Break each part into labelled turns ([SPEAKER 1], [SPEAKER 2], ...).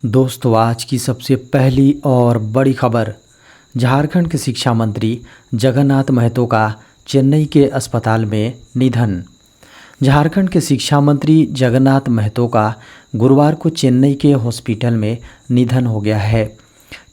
[SPEAKER 1] दोस्तों, आज की सबसे पहली और बड़ी खबर। झारखंड के शिक्षा मंत्री जगन्नाथ महतो का चेन्नई के अस्पताल में निधन। झारखंड के शिक्षा मंत्री जगन्नाथ महतो का गुरुवार को चेन्नई के हॉस्पिटल में निधन हो गया है।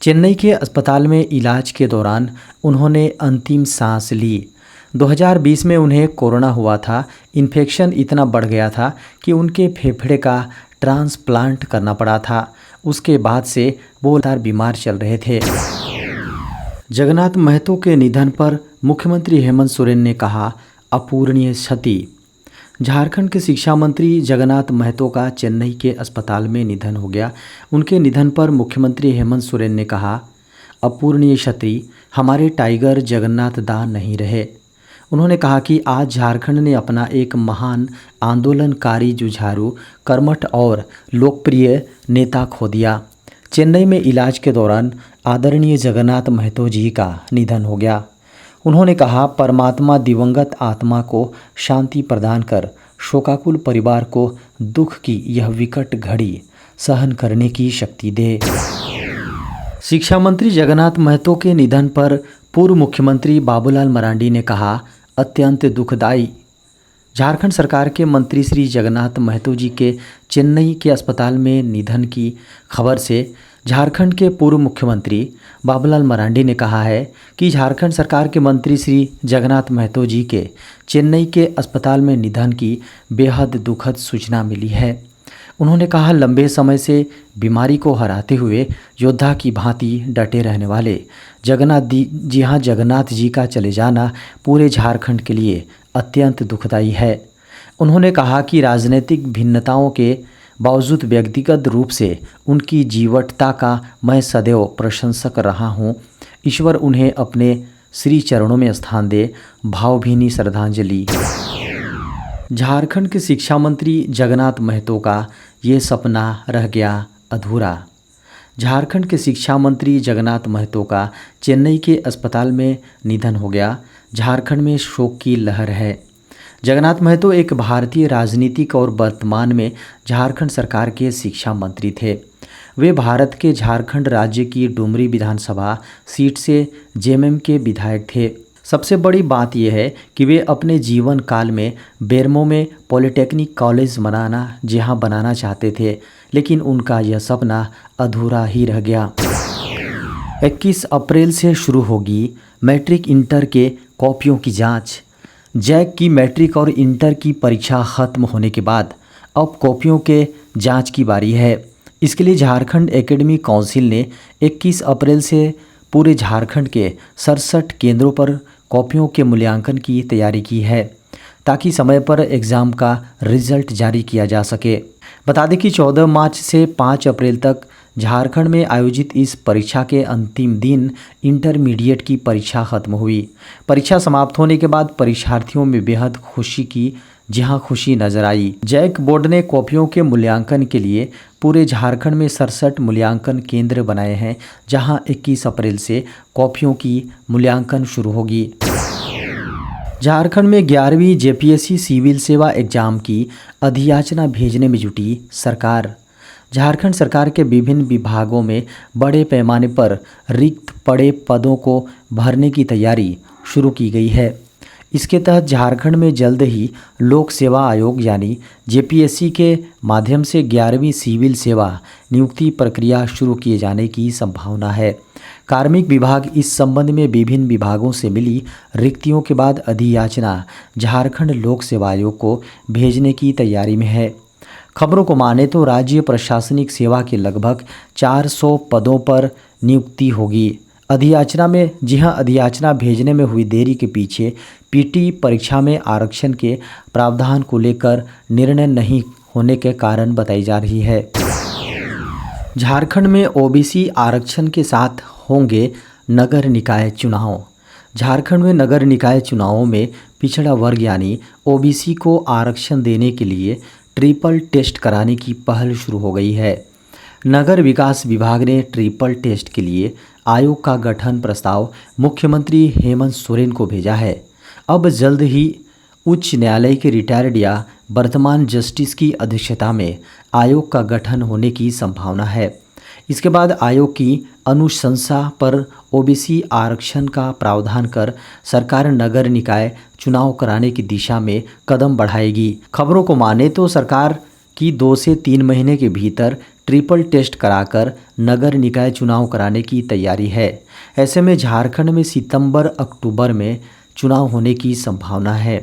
[SPEAKER 1] चेन्नई के अस्पताल में इलाज के दौरान उन्होंने अंतिम सांस ली। 2020 में उन्हें कोरोना हुआ था। इन्फेक्शन इतना बढ़ गया था कि उनके फेफड़े का ट्रांसप्लांट करना पड़ा था। उसके बाद से वो लगातार बीमार चल रहे थे। जगन्नाथ महतो के निधन पर मुख्यमंत्री हेमंत सोरेन ने कहा, अपूरणीय क्षति। झारखंड के शिक्षा मंत्री जगन्नाथ महतो का चेन्नई के अस्पताल में निधन हो गया। उनके निधन पर मुख्यमंत्री हेमंत सोरेन ने कहा, अपूरणीय क्षति। हमारे टाइगर जगन्नाथ दा नहीं रहे। उन्होंने कहा कि आज झारखंड ने अपना एक महान आंदोलनकारी, जुझारू, कर्मठ और लोकप्रिय नेता खो दिया। चेन्नई में इलाज के दौरान आदरणीय जगन्नाथ महतो जी का निधन हो गया। उन्होंने कहा, परमात्मा दिवंगत आत्मा को शांति प्रदान कर शोकाकुल परिवार को दुख की यह विकट घड़ी सहन करने की शक्ति दे। शिक्षा मंत्री जगन्नाथ महतो के निधन पर पूर्व मुख्यमंत्री बाबूलाल मरांडी ने कहा, अत्यंत दुखदायी। झारखंड सरकार के मंत्री श्री जगन्नाथ महतो जी के चेन्नई के अस्पताल में निधन की खबर से झारखंड के पूर्व मुख्यमंत्री बाबूलाल मरांडी ने कहा है कि झारखंड सरकार के मंत्री श्री जगन्नाथ महतो जी के चेन्नई के अस्पताल में निधन की बेहद दुखद सूचना मिली है। उन्होंने कहा, लंबे समय से बीमारी को हराते हुए योद्धा की भांति डटे रहने वाले जगन्नाथ जी का चले जाना पूरे झारखंड के लिए अत्यंत दुखदायी है। उन्होंने कहा कि राजनीतिक भिन्नताओं के बावजूद व्यक्तिगत रूप से उनकी जीवटता का मैं सदैव प्रशंसक रहा हूँ। ईश्वर उन्हें अपने श्री चरणों में स्थान दे। भावभीनी श्रद्धांजलि। झारखंड के शिक्षा मंत्री जगन्नाथ महतो का ये सपना रह गया अधूरा। झारखंड के शिक्षा मंत्री जगन्नाथ महतो का चेन्नई के अस्पताल में निधन हो गया। झारखंड में शोक की लहर है। जगन्नाथ महतो एक भारतीय राजनीतिक और वर्तमान में झारखंड सरकार के शिक्षा मंत्री थे। वे भारत के झारखंड राज्य की डुमरी विधानसभा सीट से जेएमएम के विधायक थे। सबसे बड़ी बात यह है कि वे अपने जीवन काल में बेरमो में पॉलिटेक्निक कॉलेज बनाना चाहते थे, लेकिन उनका यह सपना अधूरा ही रह गया। 21 अप्रैल से शुरू होगी मैट्रिक इंटर के कॉपियों की जांच। जैक की मैट्रिक और इंटर की परीक्षा खत्म होने के बाद अब कॉपियों के जांच की बारी है। इसके लिए झारखंड एकेडमिक काउंसिल ने 21 अप्रैल से पूरे झारखंड के 67 केंद्रों पर कॉपियों के मूल्यांकन की तैयारी की है, ताकि समय पर एग्ज़ाम का रिजल्ट जारी किया जा सके। बता दें कि 14 मार्च से 5 अप्रैल तक झारखंड में आयोजित इस परीक्षा के अंतिम दिन इंटरमीडिएट की परीक्षा खत्म हुई। परीक्षा समाप्त होने के बाद परीक्षार्थियों में बेहद खुशी नजर आई। जैक बोर्ड ने कॉपियों के मूल्यांकन के लिए पूरे झारखंड में 67 मूल्यांकन केंद्र बनाए हैं, जहां 21 अप्रैल से कॉपियों की मूल्यांकन शुरू होगी। झारखंड में 11वीं जेपीएससी सिविल सेवा एग्जाम की अधियाचना भेजने में जुटी सरकार। झारखंड सरकार के विभिन्न विभागों में बड़े पैमाने पर रिक्त पड़े पदों को भरने की तैयारी शुरू की गई है। इसके तहत झारखंड में जल्द ही लोक सेवा आयोग यानी जेपीएससी के माध्यम से 11वीं सिविल सेवा नियुक्ति प्रक्रिया शुरू किए जाने की संभावना है। कार्मिक विभाग इस संबंध में विभिन्न विभागों से मिली रिक्तियों के बाद अधियाचना झारखंड लोक सेवा आयोग को भेजने की तैयारी में है। खबरों को माने तो राज्य प्रशासनिक सेवा के लगभग 400 पदों पर नियुक्ति होगी। अधियाचना भेजने में हुई देरी के पीछे पीटी परीक्षा में आरक्षण के प्रावधान को लेकर निर्णय नहीं होने के कारण बताई जा रही है। झारखंड में ओबीसी आरक्षण के साथ होंगे नगर निकाय चुनाव। झारखंड में नगर निकाय चुनावों में पिछड़ा वर्ग यानी ओबीसी को आरक्षण देने के लिए ट्रिपल टेस्ट कराने की पहल शुरू हो गई है। नगर विकास विभाग ने ट्रिपल टेस्ट के लिए आयोग का गठन प्रस्ताव मुख्यमंत्री हेमंत सोरेन को भेजा है। अब जल्द ही उच्च न्यायालय के रिटायर्ड या वर्तमान जस्टिस की अध्यक्षता में आयोग का गठन होने की संभावना है। इसके बाद आयोग की अनुशंसा पर ओबीसी आरक्षण का प्रावधान कर सरकार नगर निकाय चुनाव कराने की दिशा में कदम बढ़ाएगी। खबरों को माने तो सरकार की 2 से 3 महीने के भीतर ट्रिपल टेस्ट कराकर नगर निकाय चुनाव कराने की तैयारी है। ऐसे में झारखंड में सितंबर-अक्टूबर में चुनाव होने की संभावना है।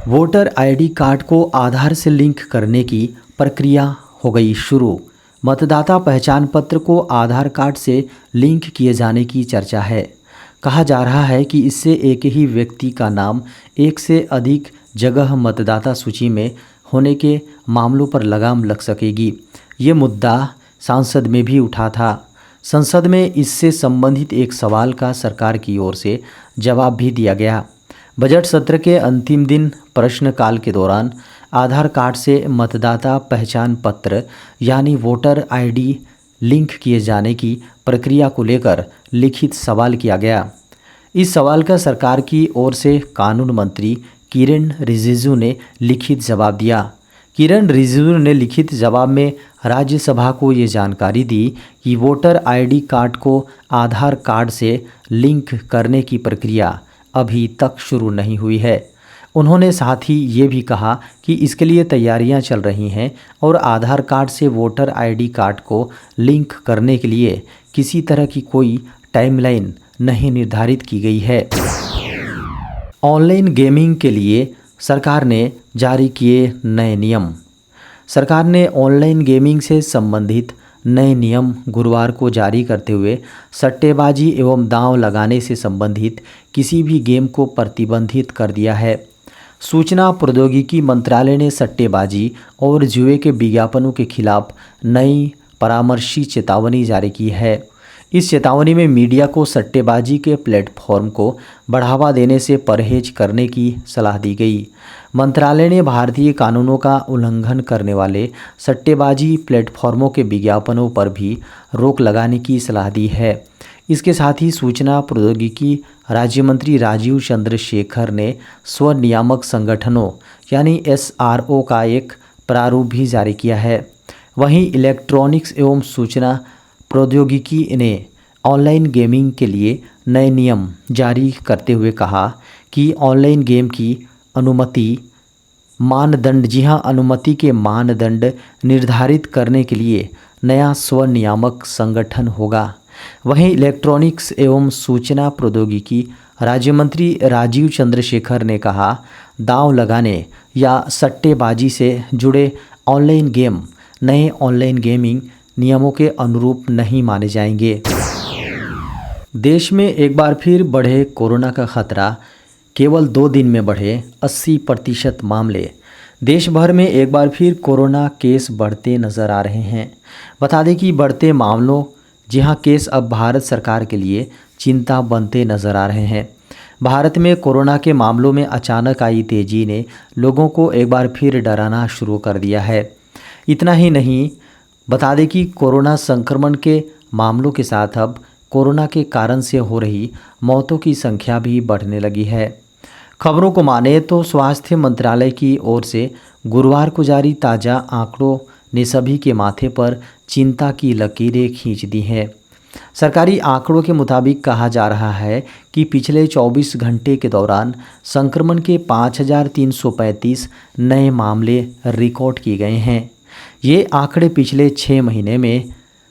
[SPEAKER 1] वोटर आईडी कार्ड को आधार से लिंक करने की प्रक्रिया हो गई शुरू। मतदाता पहचान पत्र को आधार कार्ड से लिंक किए जाने की चर्चा है। कहा जा रहा है कि इससे एक ही व्यक्ति का नाम एक से अधिक जगह मतदाता सूची में होने के मामलों पर लगाम लग सकेगी। ये मुद्दा संसद में भी उठा था। संसद में इससे संबंधित एक सवाल का सरकार की ओर से जवाब भी दिया गया। बजट सत्र के अंतिम दिन प्रश्नकाल के दौरान आधार कार्ड से मतदाता पहचान पत्र यानी वोटर आईडी लिंक किए जाने की प्रक्रिया को लेकर लिखित सवाल किया गया। इस सवाल का सरकार की ओर से कानून मंत्री किरेन रिजिजू ने लिखित जवाब दिया। किरेन रिजिजू ने लिखित जवाब में राज्यसभा को ये जानकारी दी कि वोटर आईडी कार्ड को आधार कार्ड से लिंक करने की प्रक्रिया अभी तक शुरू नहीं हुई है। उन्होंने साथ ही ये भी कहा कि इसके लिए तैयारियां चल रही हैं और आधार कार्ड से वोटर आईडी कार्ड को लिंक करने के लिए किसी तरह की कोई टाइमलाइन नहीं निर्धारित की गई है। ऑनलाइन गेमिंग के लिए सरकार ने जारी किए नए नियम। सरकार ने ऑनलाइन गेमिंग से संबंधित नए नियम गुरुवार को जारी करते हुए सट्टेबाजी एवं दांव लगाने से संबंधित किसी भी गेम को प्रतिबंधित कर दिया है। सूचना प्रौद्योगिकी मंत्रालय ने सट्टेबाजी और जुए के विज्ञापनों के खिलाफ नई परामर्शी चेतावनी जारी की है। इस चेतावनी में मीडिया को सट्टेबाजी के प्लेटफॉर्म को बढ़ावा देने से परहेज करने की सलाह दी गई। मंत्रालय ने भारतीय कानूनों का उल्लंघन करने वाले सट्टेबाजी प्लेटफॉर्मों के विज्ञापनों पर भी रोक लगाने की सलाह दी है। इसके साथ ही सूचना प्रौद्योगिकी राज्य मंत्री राजीव चंद्रशेखर ने स्वनियामक संगठनों यानी SRO का एक प्रारूप भी जारी किया है। वहीं इलेक्ट्रॉनिक्स एवं सूचना प्रौद्योगिकी ने ऑनलाइन गेमिंग के लिए नए नियम जारी करते हुए कहा कि ऑनलाइन गेम की अनुमति मानदंड अनुमति के मानदंड निर्धारित करने के लिए नया स्वनियामक संगठन होगा। वहीं इलेक्ट्रॉनिक्स एवं सूचना प्रौद्योगिकी राज्य मंत्री राजीव चंद्रशेखर ने कहा, दांव लगाने या सट्टेबाजी से जुड़े ऑनलाइन गेम नए ऑनलाइन गेमिंग नियमों के अनुरूप नहीं माने जाएंगे। देश में एक बार फिर बढ़े कोरोना का खतरा। केवल 2 दिन में बढ़े 80% मामले। देश भर में एक बार फिर कोरोना केस बढ़ते नज़र आ रहे हैं। बता दें कि बढ़ते मामलों केस अब भारत सरकार के लिए चिंता बनते नज़र आ रहे हैं। भारत में कोरोना के मामलों में अचानक आई तेज़ी ने लोगों को एक बार फिर डराना शुरू कर दिया है। इतना ही नहीं, बता दें कि कोरोना संक्रमण के मामलों के साथ अब कोरोना के कारण से हो रही मौतों की संख्या भी बढ़ने लगी है। खबरों को माने तो स्वास्थ्य मंत्रालय की ओर से गुरुवार को जारी ताज़ा आंकड़ों ने सभी के माथे पर चिंता की लकीरें खींच दी हैं। सरकारी आंकड़ों के मुताबिक कहा जा रहा है कि पिछले 24 घंटे के दौरान संक्रमण के 5,335 नए मामले रिकॉर्ड किए गए हैं। ये आंकड़े पिछले 6 महीने में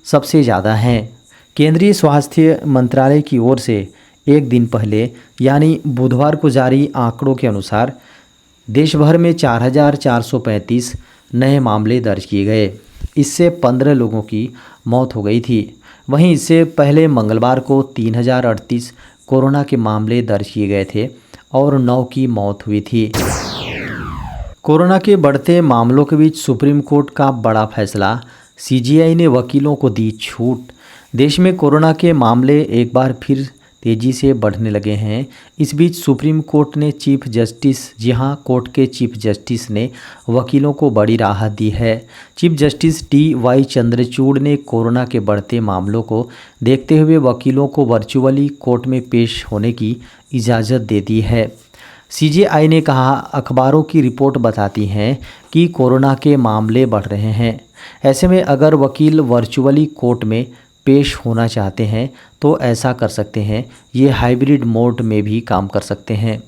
[SPEAKER 1] सबसे ज़्यादा हैं। केंद्रीय स्वास्थ्य मंत्रालय की ओर से एक दिन पहले यानी बुधवार को जारी आंकड़ों के अनुसार देश भर में 4,435 नए मामले दर्ज किए गए। इससे 15 लोगों की मौत हो गई थी। वहीं इससे पहले मंगलवार को 3,038 कोरोना के मामले दर्ज किए गए थे और 9 की मौत हुई थी। कोरोना के बढ़ते मामलों के बीच सुप्रीम कोर्ट का बड़ा फैसला। CGI ने वकीलों को दी छूट। देश में कोरोना के मामले एक बार फिर तेज़ी से बढ़ने लगे हैं। इस बीच सुप्रीम कोर्ट ने चीफ जस्टिस कोर्ट के चीफ जस्टिस ने वकीलों को बड़ी राहत दी है। चीफ जस्टिस DY चंद्रचूड़ ने कोरोना के बढ़ते मामलों को देखते हुए वकीलों को वर्चुअली कोर्ट में पेश होने की इजाज़त दे दी है। सीजेआई ने कहा, अखबारों की रिपोर्ट बताती हैं कि कोरोना के मामले बढ़ रहे हैं। ऐसे में अगर वकील वर्चुअली कोर्ट में पेश होना चाहते हैं तो ऐसा कर सकते हैं। ये हाइब्रिड मोड में भी काम कर सकते हैं।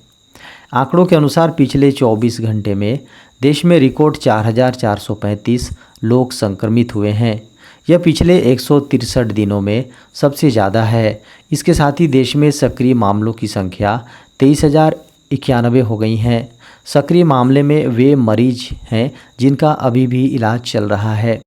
[SPEAKER 1] आंकड़ों के अनुसार पिछले 24 घंटे में देश में रिकॉर्ड 4,435 लोग संक्रमित हुए हैं। यह पिछले 163 दिनों में सबसे ज़्यादा है। इसके साथ ही देश में सक्रिय मामलों की संख्या 23,091 हो गई हैं। सक्रिय मामले में वे मरीज हैं जिनका अभी भी इलाज चल रहा है।